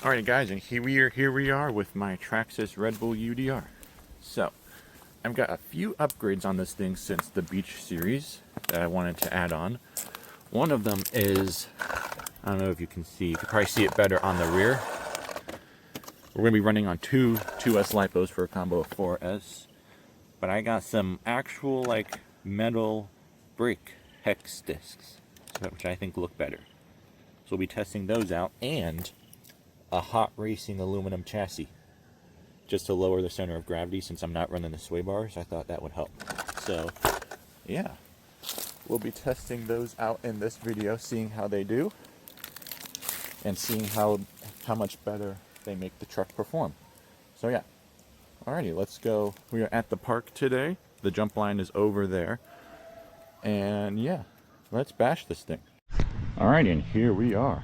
Alright guys, and here we are with my Traxxas Red Bull UDR. So, I've got a few upgrades on this thing since the beach series that I wanted to add on. One of them is, I don't know if you can see, you can probably see it better on the rear. We're going to be running on two 2S lipos for a combo of 4S. But I got some actual like metal brake hex discs, which I think look better. So we'll be testing those out, and a hot racing aluminum chassis just to lower the center of gravity since I'm not running the sway bars. I thought that would help. So yeah, we'll be testing those out in this video, seeing how they do and seeing how much better they make the truck perform. So yeah, alrighty, let's go. We are at the park today. The jump line is over there, and yeah, let's bash this thing. Alrighty, and here we are.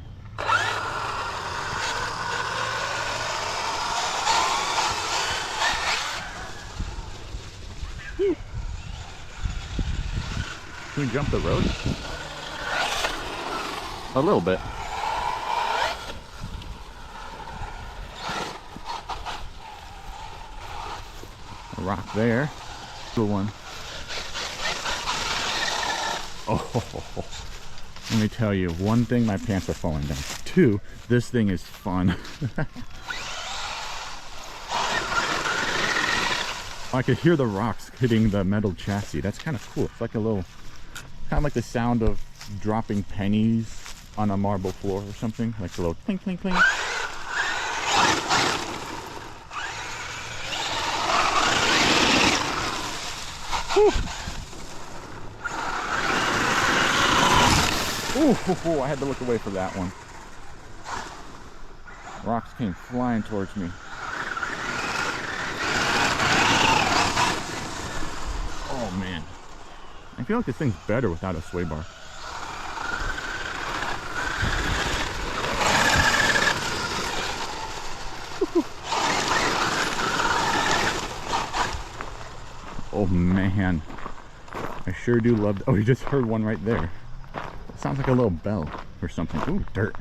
Can we jump the road? A little bit. A rock there. Good one. Oh, let me tell you, one thing, my pants are falling down. Two, this thing is fun. I could hear the rocks hitting the metal chassis. That's kind of cool. It's like a little, kind of like the sound of dropping pennies on a marble floor or something. Like a little clink, clink, clink. Ooh, I had to look away for that one. Rocks came flying towards me. Oh man, I feel like this thing's better without a sway bar. Oh man, I sure do love. Oh, you just heard one right there. It sounds like a little bell or something. Ooh, dirt.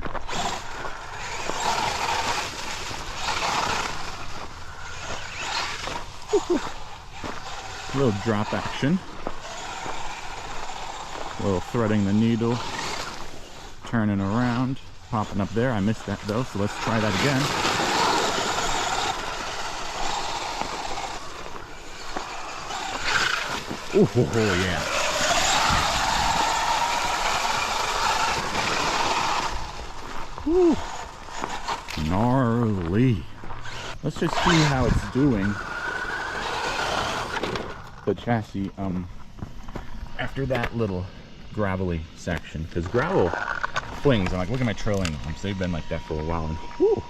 A little drop action. A little threading the needle. Turning around. Popping up there. I missed that though, so let's try that again. Oh yeah. Whew. Gnarly. Let's just see how it's doing. The chassis after that little gravelly section, because gravel flings. I'm like, look at my trailing arms, they've been like that for a while, and whew,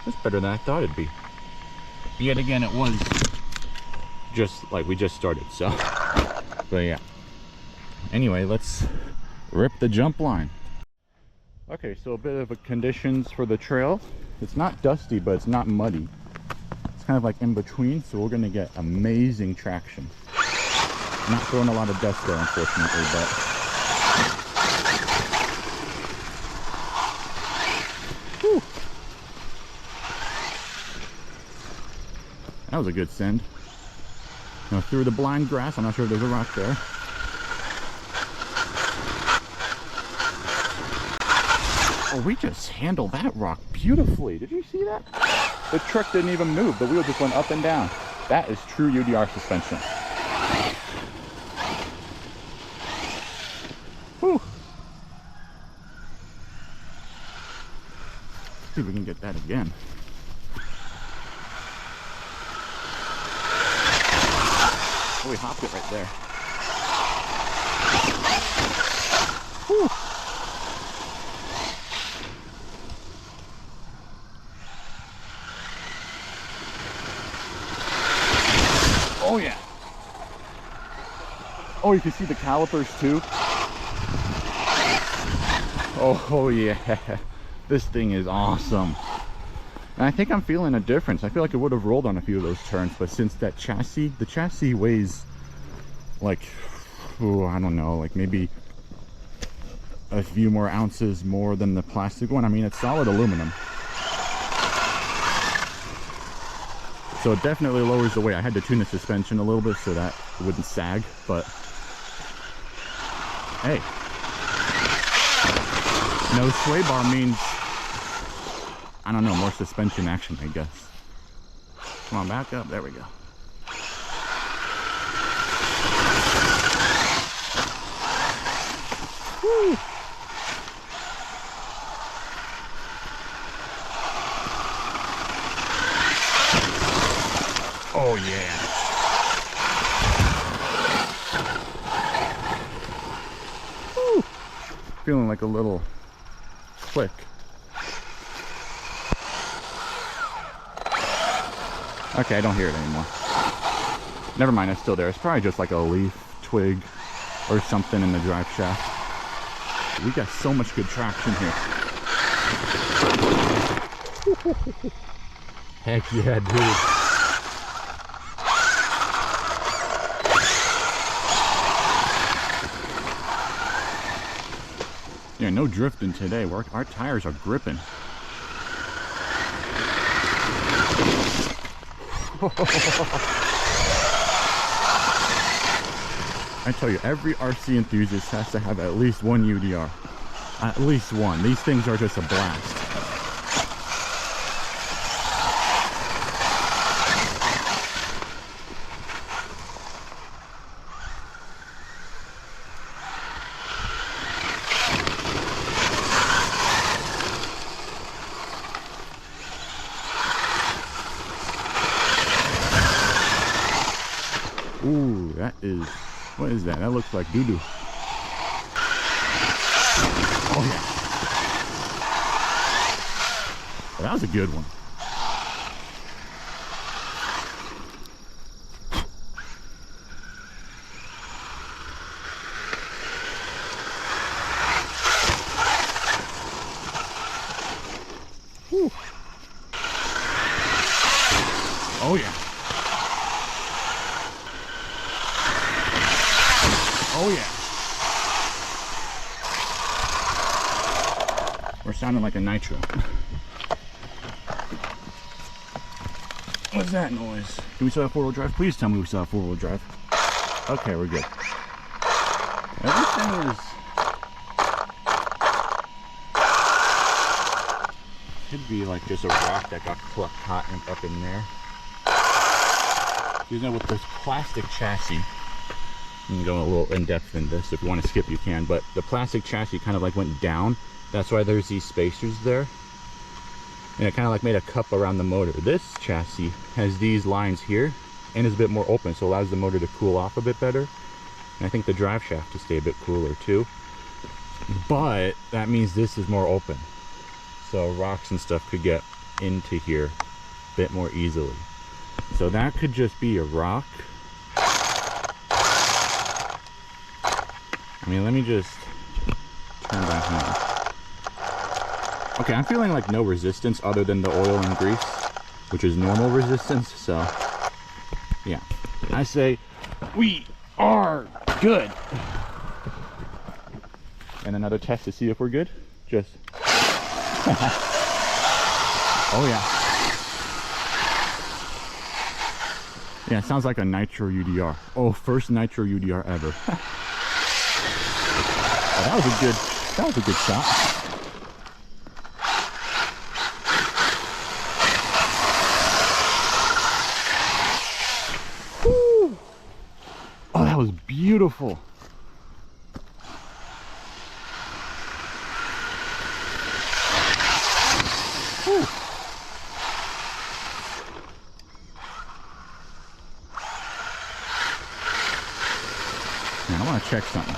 that's better than I thought it'd be. Yet again, it was just like we just started, so but yeah, anyway, let's rip the jump line. Okay, so a bit of a conditions for the trail. It's not dusty, but it's not muddy. It's kind of like in between, so we're going to get amazing traction. Not throwing a lot of dust there, unfortunately, but whew. That was a good send. Now through the blind grass, I'm not sure if there's a rock there. Oh, we just handled that rock beautifully. Did you see that? The truck didn't even move. The wheel just went up and down. That is true UDR suspension. Whew. Let's see if we can get that again. Oh, we hopped it right there. Whew. Oh yeah. Oh, you can see the calipers too. Oh yeah. This thing is awesome. And I think I'm feeling a difference. I feel like it would have rolled on a few of those turns, but since that chassis, the chassis weighs like, oh, I don't know, like maybe a few more ounces more than the plastic one. I mean, it's solid aluminum. So it definitely lowers the weight. I had to tune the suspension a little bit so that it wouldn't sag, but hey, no sway bar means, I don't know, more suspension action, I guess. Come on, back up. There we go. Woo. Oh yeah. Woo. Feeling like a little click. Okay, I don't hear it anymore. Never mind, it's still there. It's probably just like a leaf, twig, or something in the drive shaft. We got so much good traction here. Heck yeah, dude. Yeah, no drifting today. Our tires are gripping. I tell you, every RC enthusiast has to have at least one UDR. At least one. These things are just a blast. Ooh, that is, what is that? That looks like doo-doo. Oh yeah. Well, that was a good one. Whew. Oh yeah. Oh yeah. We're sounding like a nitro. What's that noise? Do we still have four-wheel drive? Please tell me we still have four-wheel drive. Okay, we're good. Everything is... Could be like just a rock that got caught up in there. You know, with this plastic chassis, you can go a little in-depth in this. If you want to skip, you can. But the plastic chassis kind of like went down. That's why there's these spacers there. And it kind of like made a cup around the motor. This chassis has these lines here and is a bit more open, so it allows the motor to cool off a bit better. And I think the drive shaft to stay a bit cooler too. But that means this is more open. So rocks and stuff could get into here a bit more easily. So that could just be a rock. I mean, let me just turn back now. Okay, I'm feeling like no resistance other than the oil and grease, which is normal resistance, so yeah. I say we are good. And another test to see if we're good. Just oh yeah. Yeah, it sounds like a nitro UDR. Oh, first nitro UDR ever. Oh, that was a good shot. Woo. Oh, that was beautiful. Woo. Now I want to check something.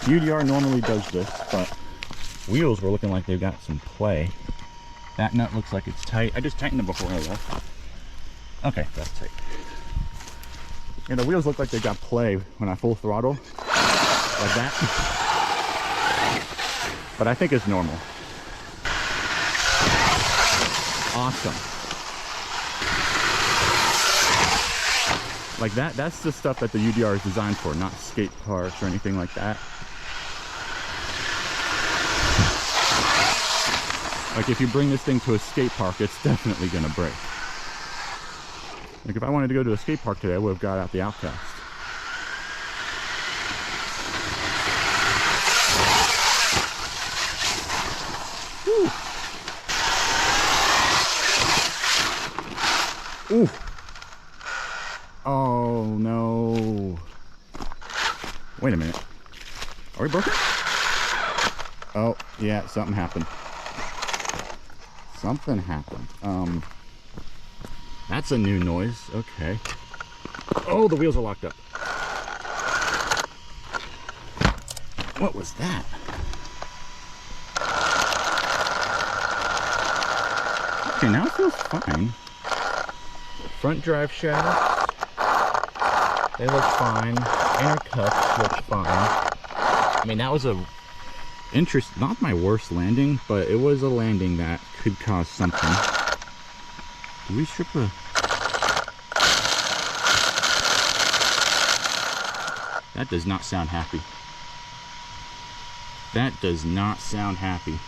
UDR normally does this, but wheels were looking like they've got some play. That nut looks like it's tight. I just tightened them before I left. Okay, that's tight. Yeah, the wheels look like they got play when I full throttle, like that. But I think it's normal. Awesome. Like that's the stuff that the UDR is designed for, not skate parks or anything like that. Like if you bring this thing to a skate park, it's definitely gonna break. Like if I wanted to go to a skate park today, I would have got out the Outcast. Whew. Ooh. Oh no. Wait a minute. Are we broken? Oh, yeah, something happened. Something happened. That's a new noise. Okay. Oh, the wheels are locked up. What was that? Okay, now it feels fine. Front drive shafts, they look fine. Inner cups look fine. I mean, that was not my worst landing, but it was a landing that could cause something. Did we strip the... That does not sound happy. That does not sound happy.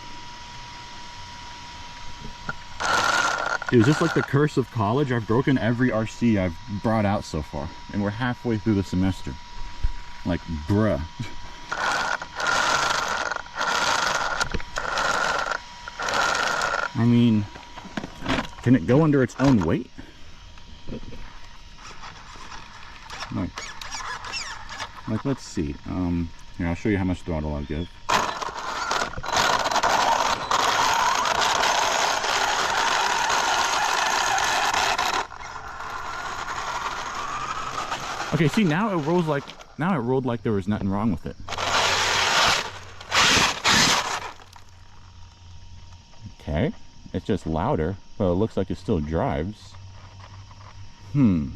Dude, is this like the curse of college? I've broken every RC I've brought out so far, and we're halfway through the semester. Like, bruh. I mean, can it go under its own weight? Like let's see. Here, I'll show you how much throttle I'll give. Okay, see, now it rolls like, now it rolled like there was nothing wrong with it. Okay, it's just louder, but it looks like it still drives. Now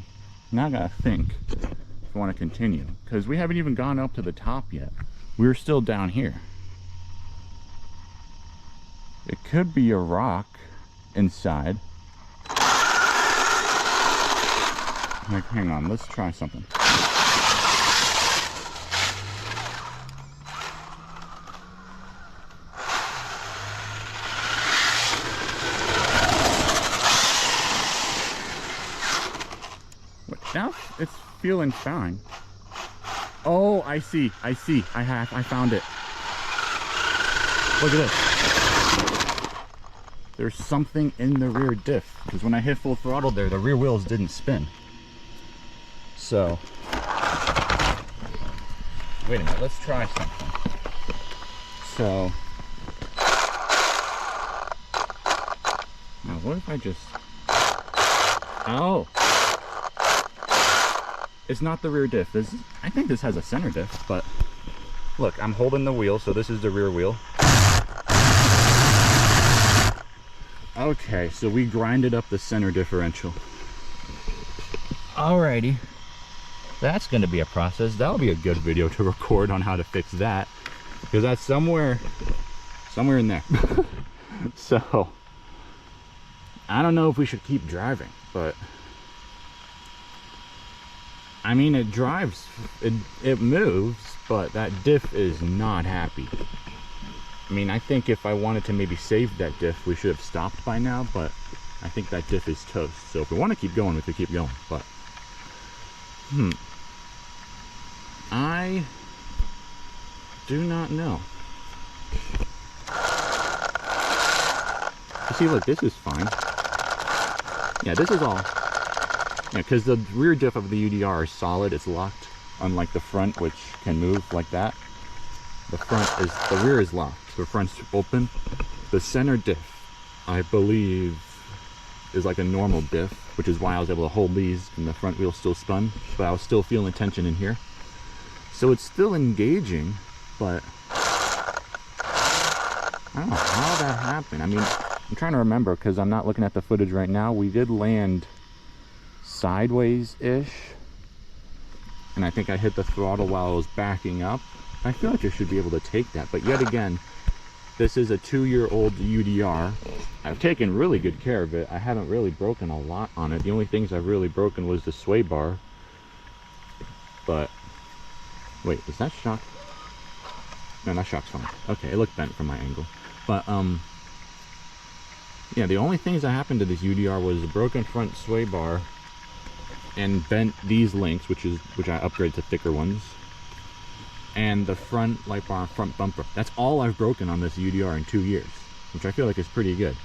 I gotta think if I want to continue, because we haven't even gone up to the top yet. We're still down here. It could be a rock inside. Like, hang on, let's try something. Now it's feeling fine. Oh, I see. I found it. Look at this. There's something in the rear diff, because when I hit full throttle there, the rear wheels didn't spin. So, wait a minute, let's try something. So, now what if I just, oh, it's not the rear diff. I think this has a center diff, but look, I'm holding the wheel, so this is the rear wheel. Okay, so we grinded up the center differential. Alrighty. That's going to be a process. That'll be a good video to record on how to fix that, because that's somewhere in there. So I don't know if we should keep driving, but I mean, it drives, it moves, but that diff is not happy. I mean, I think if I wanted to maybe save that diff, we should have stopped by now, but I think that diff is toast. So if we want to keep going, we could keep going, but I do not know. You see, look, this is fine. Yeah, this is all. Yeah, because the rear diff of the UDR is solid, it's locked, unlike the front, which can move like that. The rear is locked, the front's open. The center diff, I believe, is like a normal diff, which is why I was able to hold these and the front wheel still spun, but I was still feeling tension in here. So it's still engaging, but I don't know how that happened. I mean, I'm trying to remember, because I'm not looking at the footage right now. We did land sideways-ish, and I think I hit the throttle while I was backing up. I feel like I should be able to take that, but yet again, this is a 2-year-old UDR. I've taken really good care of it. I haven't really broken a lot on it. The only things I've really broken was the sway bar. But wait, is that shock? No, that shock's fine. Okay, it looked bent from my angle. But yeah, the only things that happened to this UDR was a broken front sway bar and bent these links, which I upgraded to thicker ones, and the front light bar, front bumper. That's all I've broken on this UDR in 2 years, which I feel like is pretty good.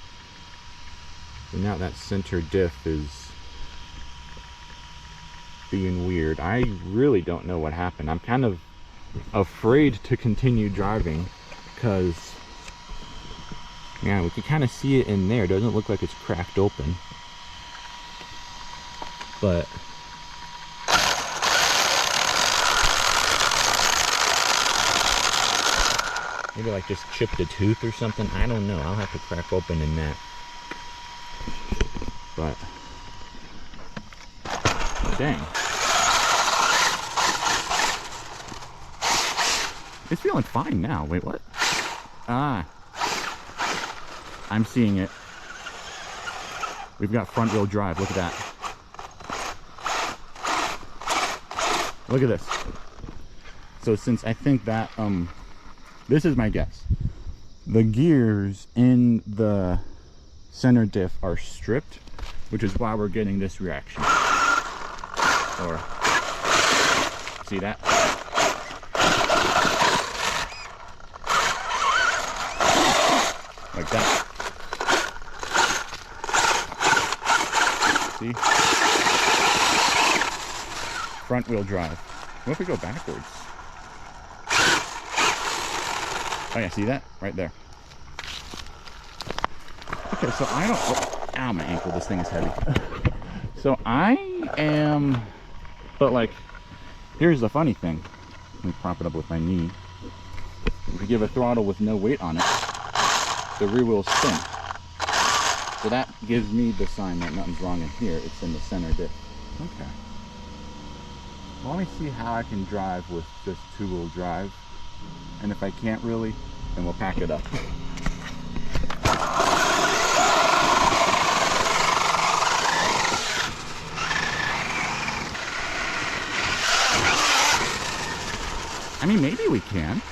So now that center diff is being weird. I really don't know what happened. I'm kind of afraid to continue driving because, yeah, we can kind of see it in there. It doesn't look like it's cracked open, but maybe like just chipped a tooth or something. I don't know. I'll have to crack open in that. But dang, it's feeling fine now. Wait, what? Ah, I'm seeing it. We've got front wheel drive. Look at that. Look at this. So since I think that this is my guess, the gears in the center diff are stripped, which is why we're getting this reaction. Or see that? Like that. See? Front wheel drive. What if we go backwards? Oh yeah, see that? Right there. Okay, so I don't... Oh, ow, my ankle. This thing is heavy. So I am... But like, here's the funny thing. Let me prop it up with my knee. If we give a throttle with no weight on it, the rear wheels spin. So that gives me the sign that nothing's wrong in here. It's in the center diff. Okay. Well, let me see how I can drive with just two-wheel drive. And if I can't really, then we'll pack it up. I mean, maybe we can.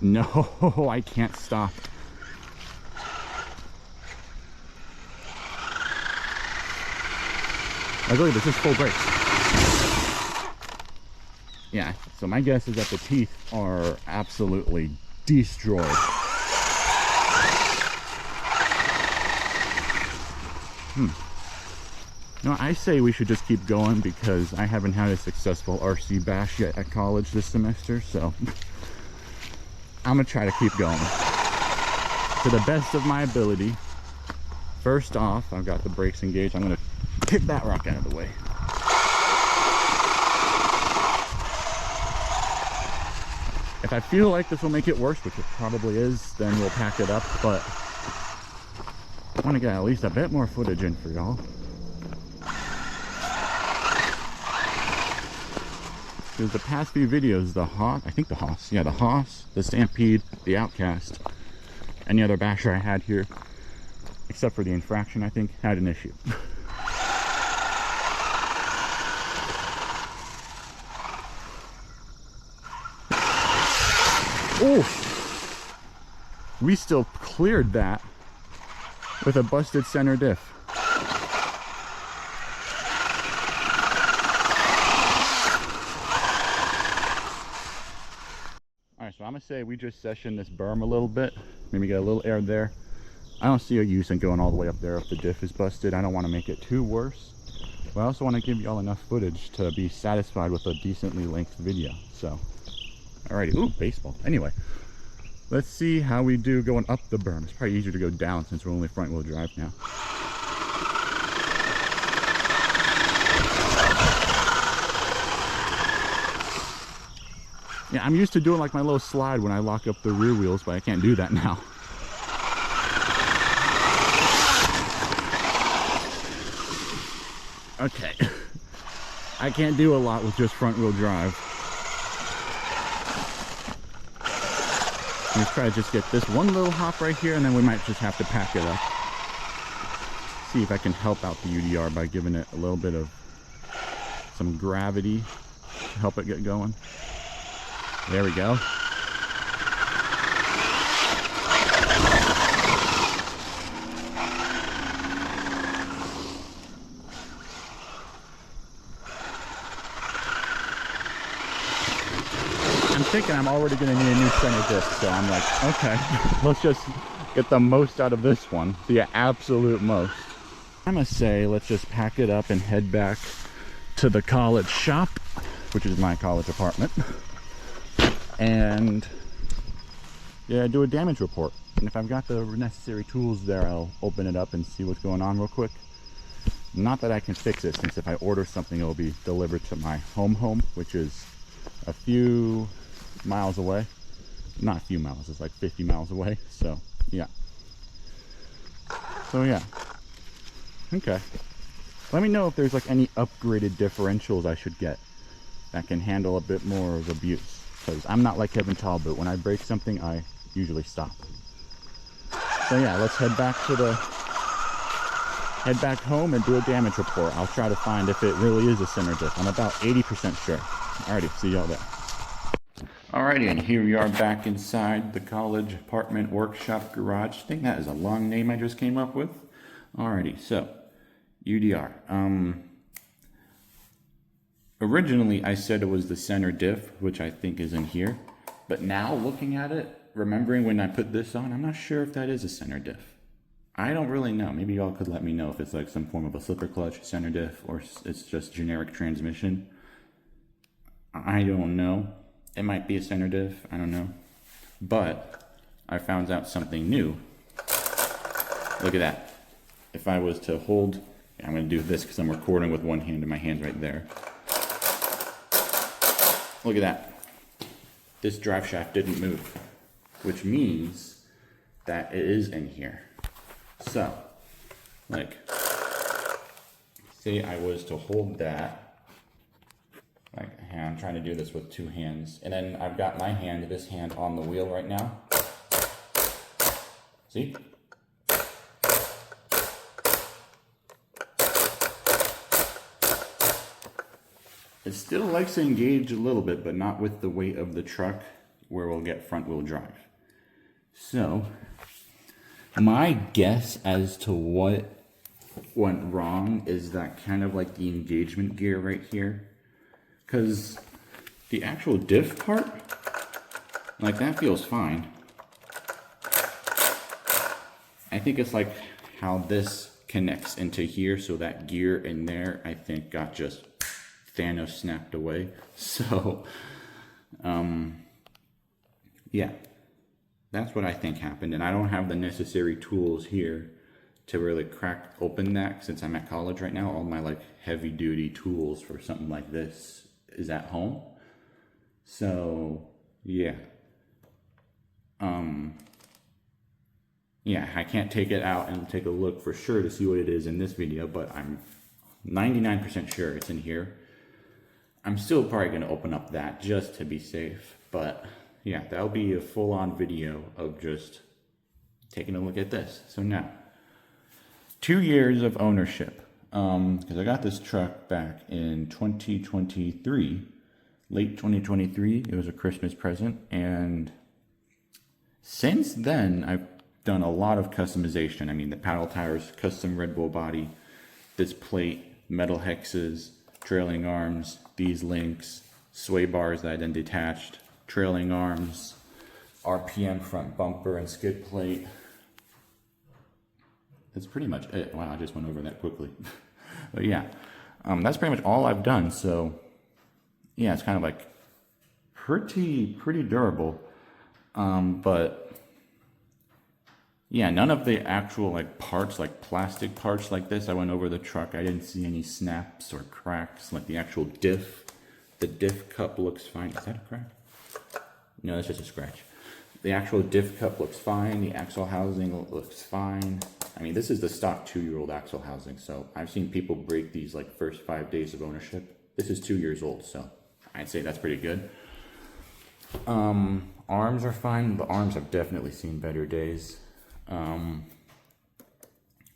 No, I can't stop. Like, look at this, is full brakes. Yeah, so my guess is that the teeth are absolutely destroyed. No, I say we should just keep going because I haven't had a successful RC bash yet at college this semester, so I'm gonna try to keep going to the best of my ability. First off, I've got the brakes engaged. I'm gonna kick that rock out of the way. If I feel like this will make it worse, which it probably is, then we'll pack it up, but I want to get at least a bit more footage in for y'all. Because the past few videos, the Haas, the Stampede, the Outcast, any other basher I had here, except for the infraction, I think, had an issue. Oh, we still cleared that with a busted center diff. All right, so I'm gonna say we just session this berm a little bit, maybe get a little air there. I don't see a use in going all the way up there if the diff is busted. I don't want to make it too worse, but I also want to give y'all enough footage to be satisfied with a decently length video. So alrighty, ooh, baseball. Anyway, let's see how we do going up the berm. It's probably easier to go down since we're only front wheel drive now. Yeah, I'm used to doing like my little slide when I lock up the rear wheels, but I can't do that now. Okay, I can't do a lot with just front wheel drive. Let's try to just get this one little hop right here, and then we might just have to pack it up. See if I can help out the UDR by giving it a little bit of some gravity to help it get going. There we go. thinking I'm already going to need a new center disc, so I'm like, okay, let's just get the most out of this one, the absolute most. I must say, let's just pack it up and head back to the college shop, which is my college apartment, and yeah, do a damage report. And if I've got the necessary tools there, I'll open it up and see what's going on real quick. Not that I can fix it, since if I order something, it will be delivered to my home, which is a few miles away. Not a few miles, it's like 50 miles away. So yeah. Okay, let me know if there's like any upgraded differentials I should get that can handle a bit more of abuse, because I'm not like Kevin Talbot. When I break something, I usually stop. So yeah, let's head back home and do a damage report. I'll try to find if it really is a center disc. I'm about 80% sure. Alrighty, see y'all there. Alrighty, and here we are back inside the college apartment workshop garage thing. That is a long name I just came up with. Alrighty, so UDR. Originally I said it was the center diff, which I think is in here. But now looking at it, remembering when I put this on, I'm not sure if that is a center diff. I don't really know. Maybe y'all could let me know if it's like some form of a slipper clutch, center diff, or it's just generic transmission. I don't know. It might be a center diff, I don't know. But I found out something new. Look at that. If I was to hold, I'm gonna do this because I'm recording with one hand and my hand's right there. Look at that. This drive shaft didn't move, which means that it is in here. So, like, say I was to hold that, like, I'm trying to do this with two hands, and then I've got my hand, this hand on the wheel right now. See? It still likes to engage a little bit, but not with the weight of the truck, where we'll get front wheel drive. So, my guess as to what went wrong is that kind of like the engagement gear right here. Because the actual diff part, like, that feels fine. I think it's like how this connects into here, so that gear in there, I think, got just Thanos snapped away. So, yeah, that's what I think happened. And I don't have the necessary tools here to really crack open that, since I'm at college right now. All my like heavy duty tools for something like this is at home. So yeah, yeah, I can't take it out and take a look for sure to see what it is in this video, but I'm 99% sure it's in here. I'm still probably going to open up that just to be safe, but yeah, that'll be a full-on video of just taking a look at this. So now, 2 years of ownership, because I got this truck back in 2023, late 2023. It was a Christmas present, and since then I've done a lot of customization. I mean, the paddle tires, custom Red Bull body, this plate, metal hexes, trailing arms, these links, sway bars that I then detached, trailing arms, RPM front bumper and skid plate. That's pretty much it. Wow, I just went over that quickly. But yeah, that's pretty much all I've done. So yeah, it's kind of like pretty durable. But yeah, none of the actual like parts, like plastic parts like this, I went over the truck. I didn't see any snaps or cracks. Like the actual diff, the diff cup looks fine. Is that a crack? No, that's just a scratch. The actual diff cup looks fine. The axle housing looks fine. I mean, this is the stock 2-year-old axle housing. So I've seen people break these like first 5 days of ownership. This is 2 years old, so I'd say that's pretty good. Arms are fine. The arms have definitely seen better days.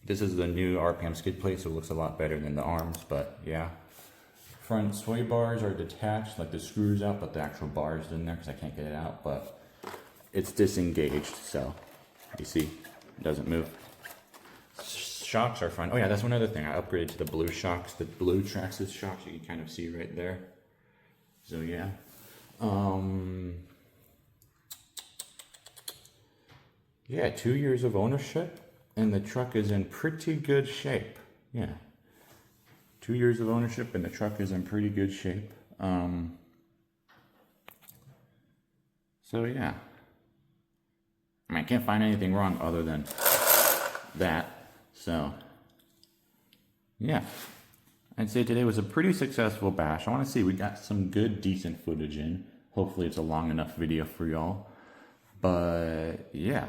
This is the new RPM skid plate, so it looks a lot better than the arms, but yeah. Front sway bars are detached, like the screws out, but the actual bar is in there because I can't get it out, but it's disengaged, so you see, it doesn't move. Shocks are fine. Oh yeah, that's one other thing. I upgraded to the blue shocks, the blue Traxxas shocks you can kind of see right there. So yeah. Yeah, 2 years of ownership, and the truck is in pretty good shape. Yeah, 2 years of ownership, and the truck is in pretty good shape. So yeah, I mean, I can't find anything wrong other than that. So yeah, I'd say today was a pretty successful bash. I want to see, we got some good, decent footage in. Hopefully it's a long enough video for y'all. But yeah.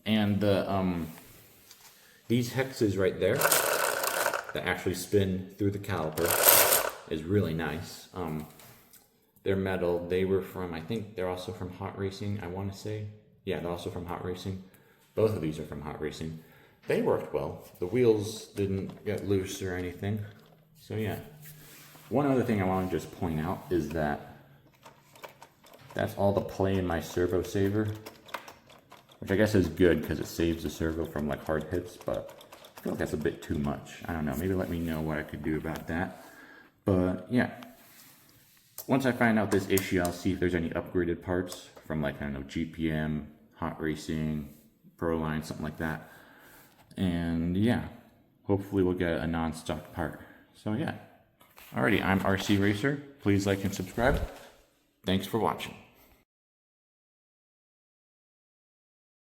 And the these hexes right there that actually spin through the caliper is really nice. They're metal. They were from, I think they're also from Hot Racing, I want to say. Yeah, they're also from Hot Racing. Both of these are from Hot Racing. They worked well. The wheels didn't get loose or anything. So yeah. One other thing I want to just point out is that that's all the play in my servo saver, which I guess is good because it saves the servo from like hard hits, but I feel like that's a bit too much. I don't know, maybe let me know what I could do about that. But yeah, once I find out this issue, I'll see if there's any upgraded parts from like, I don't know, GPM, Hot Racing, Proline, something like that. And yeah, hopefully we'll get a non-stock part. So yeah. Alrighty, I'm RC Racer. Please like and subscribe. Thanks for watching.